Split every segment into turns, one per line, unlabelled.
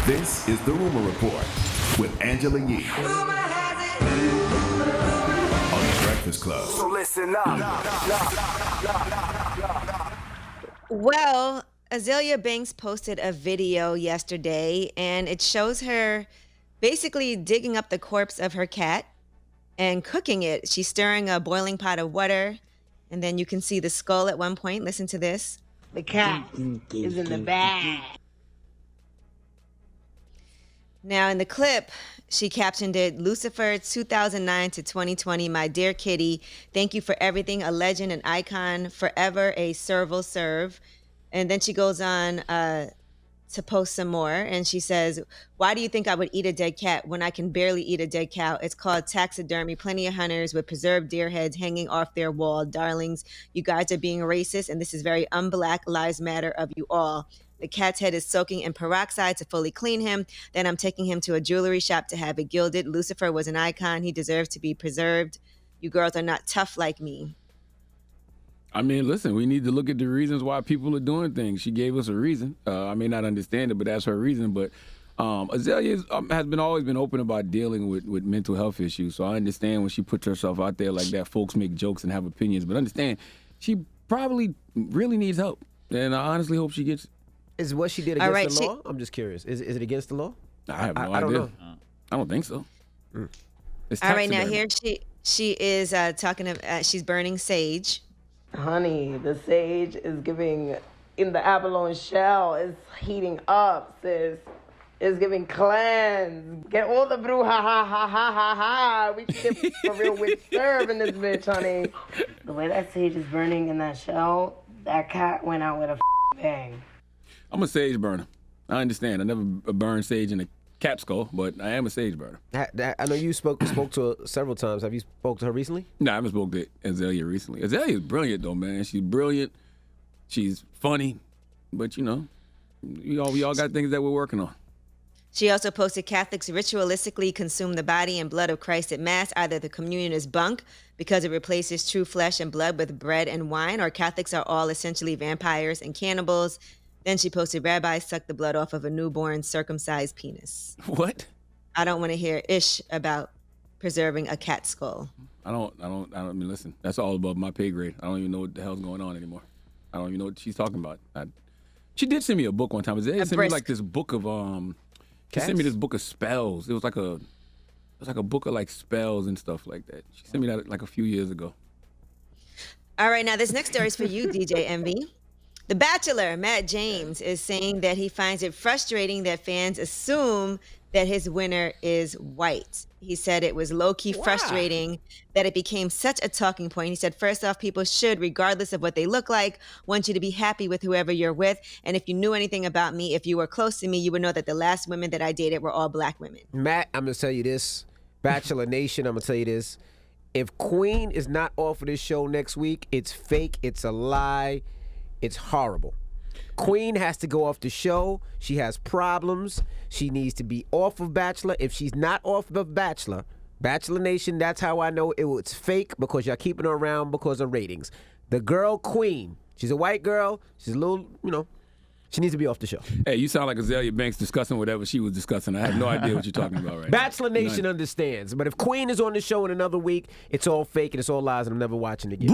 This is The Rumor Report with Angela Yee on The Breakfast Club.
So listen up.
Well, Azalea Banks posted a video yesterday, and it shows her basically digging up the corpse of her cat and cooking it. She's stirring a boiling pot of water, and then you can see the skull at one point. Listen to this.
The cat is in the bag.
Now, in the clip, she captioned it, Lucifer, 2009 to 2020, my dear kitty, thank you for everything, a legend, an icon, forever a serval serve. And then she goes on to post some more, and she says, why do you think I would eat a dead cat when I can barely eat a dead cow? It's called taxidermy. Plenty of hunters with preserved deer heads hanging off their wall. Darlings, you guys are being racist, and this is very un-Black Lives Matter of you all. The cat's head is soaking in peroxide to fully clean him. Then I'm taking him to a jewelry shop to have it gilded. Lucifer was an icon. He deserves to be preserved. You girls are not tough like me.
I mean, listen, we need to look at the reasons why people are doing things. She gave us a reason. I may not understand it, but that's her reason. But Azalea has always been open about dealing with mental health issues. So I understand when she puts herself out there like that, folks make jokes and have opinions. But understand, she probably really needs help. And I honestly hope she gets it.
Is what she did against the law? I'm just curious. Is it against the law?
I have no idea.
I don't know.
I don't think so. It's
All right, now
taxidermy.
here she is talking about, she's burning sage.
Honey, the sage is giving in the abalone shell. It's heating up, sis. It's giving cleanse. Get all the brew, ha ha ha ha ha ha. We can get a real witch serve in this bitch, honey. The way that sage is burning in that shell, that cat went out with a bang.
I'm a sage burner. I understand. I never burned sage in a cat skull, but I am a sage burner.
I know you spoke to her several times. Have you spoke to her recently?
No, I haven't spoke to Azalea recently. Azalea is brilliant, though, man. She's brilliant. She's funny. But, you know, we all got things that we're working on.
She also posted Catholics ritualistically consume the body and blood of Christ at Mass. Either the communion is bunk because it replaces true flesh and blood with bread and wine, or Catholics are all essentially vampires and cannibals. Then she posted, rabbis suck the blood off of a newborn circumcised penis.
What?
I don't want to hear ish about preserving a cat skull.
I mean, listen, that's all above my pay grade. I don't even know what the hell's going on anymore. I don't even know what she's talking about. She did send me a book one time. Azalea sent me like this book of she sent me this book of spells. It was like a book of like spells and stuff like that. She sent me that like a few years ago.
All right, now this next story is for you, DJ Envy. The Bachelor, Matt James, is saying that he finds it frustrating that fans assume that his winner is white. He said it was low-key frustrating that it became such a talking point. He said, first off, people should, regardless of what they look like, want you to be happy with whoever you're with. And if you knew anything about me, if you were close to me, you would know that the last women that I dated were all Black women.
Matt, I'm going to tell you this. Bachelor Nation, I'm going to tell you this. If Queen is not off of this show next week, it's fake, it's a lie. It's horrible. Queen has to go off the show. She has problems. She needs to be off of Bachelor. If she's not off of Bachelor Nation, that's how I know it's fake, because y'all keeping her around because of ratings. The girl Queen, she's a white girl. She's a little, she needs to be off the show.
Hey, you sound like Azalea Banks discussing whatever she was discussing. I have no idea what you're talking about right now.
Bachelor Nation understands. But if Queen is on the show in another week, it's all fake and it's all lies, and I'm never watching it again.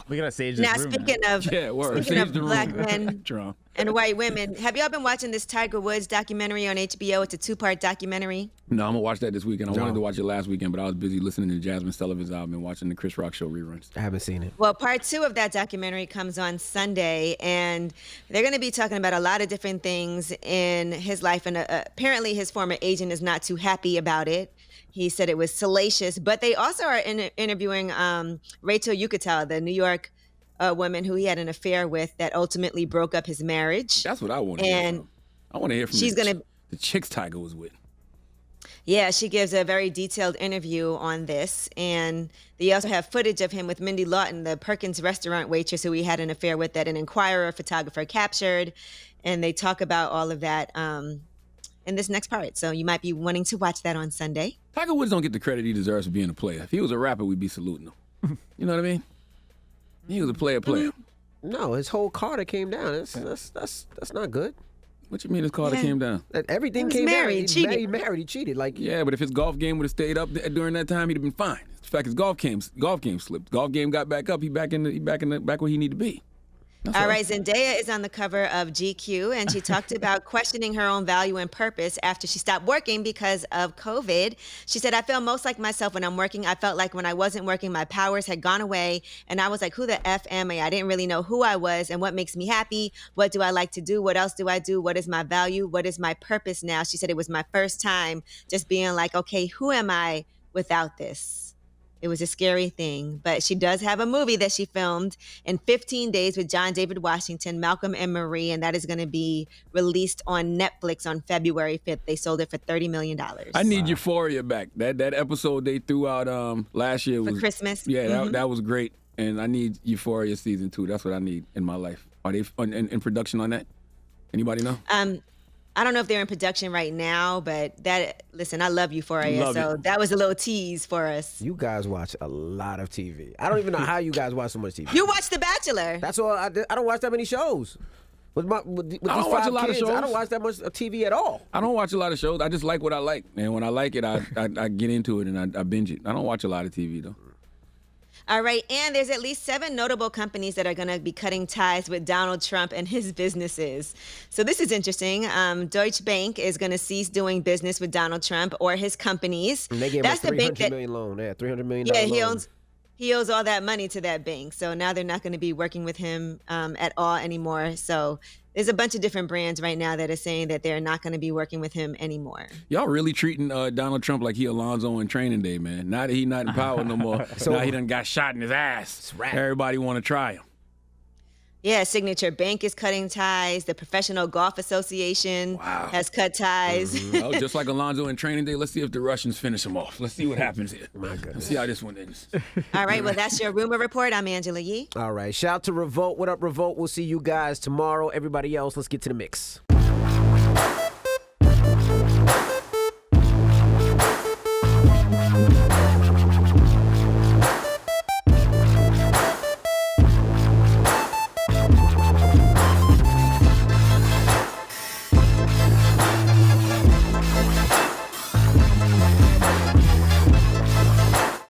We gotta sage this
Now,
room
speaking of Black men
Drama.
and white women, have y'all been watching this Tiger Woods documentary on HBO? It's a 2-part documentary.
No, I'm going to watch that this weekend. I wanted to watch it last weekend, but I was busy listening to Jasmine Sullivan's album and watching the Chris Rock show reruns.
I haven't seen it.
Well, part 2 of that documentary comes on Sunday, and they're going to be talking about a lot of different things in his life. And apparently his former agent is not too happy about it. He said it was salacious, but they also are interviewing Rachel Yucatel, the New York woman who he had an affair with that ultimately broke up his marriage.
That's what I want to hear from. I want to hear from the chicks Tiger was with.
Yeah, she gives a very detailed interview on this. And they also have footage of him with Mindy Lawton, the Perkins restaurant waitress who he had an affair with, that an Inquirer photographer captured. And they talk about all of that in this next part. So you might be wanting to watch that on Sunday.
Tiger Woods don't get the credit he deserves for being a player. If he was a rapper, we'd be saluting him. You know what I mean? He was a player.
No, his whole Carter came down. That's not good.
What you mean his car that came down?
Everything
He was
came
married,
down. He
cheated.
He cheated. Like
Yeah, but if his golf game would have stayed up during that time, he'd have been fine. In fact, his golf game slipped. Golf game got back up. He back where he need to be. That's
All right, Zendaya is on the cover of GQ, and she talked about questioning her own value and purpose after she stopped working because of COVID. She said, I feel most like myself when I'm working. I felt like when I wasn't working, my powers had gone away, and I was like, who the F am I? I didn't really know who I was and what makes me happy. What do I like to do? What else do I do? What is my value? What is my purpose now? She said it was my first time just being like, okay, who am I without this? It was a scary thing, but she does have a movie that she filmed in 15 days with John David Washington, Malcolm and Marie, and that is going to be released on Netflix on February 5th. They sold it for $30 million.
I need Euphoria back. That episode they threw out last year
For
was
Christmas?
Yeah, that was great, and I need Euphoria season 2. That's what I need in my life. Are they in production on that? Anybody know?
I don't know if they're in production right now, but listen, I love Euphoria, so that was a little tease for us.
you guys watch a lot of TV. I don't even know how you guys watch so much TV.
You watched The Bachelor.
That's all. I don't watch that many shows. With these
I don't watch
5
a lot of
kids,
shows.
I don't watch that much TV at all.
I don't watch a lot of shows. I just like what I like, and when I like it, I get into it and I binge it. I don't watch a lot of TV though.
All right, and there's at least 7 notable companies that are going to be cutting ties with Donald Trump and his businesses. So this is interesting. Deutsche Bank is going to cease doing business with Donald Trump or his companies.
And they gave
That's
him
the
a
bank
$300
that,
million loan. Yeah, $300 million
yeah,
loan.
he owes all that money to that bank. So now they're not going to be working with him at all anymore. So there's a bunch of different brands right now that are saying that they're not going to be working with him anymore.
Y'all really treating Donald Trump like he Alonzo in Training Day, man. Now that he not in power no more, now he done got shot in his ass. Everybody want to try him.
Yeah, Signature Bank is cutting ties. The Professional Golf Association has cut ties.
Oh, just like Alonzo in Training Day, let's see if the Russians finish him off. Let's see what happens here.
My goodness.
Let's see how this one ends.
All right, well, that's your rumor report. I'm Angela Yee.
All right. Shout out to Revolt. What up, Revolt? We'll see you guys tomorrow. Everybody else, let's get to the mix.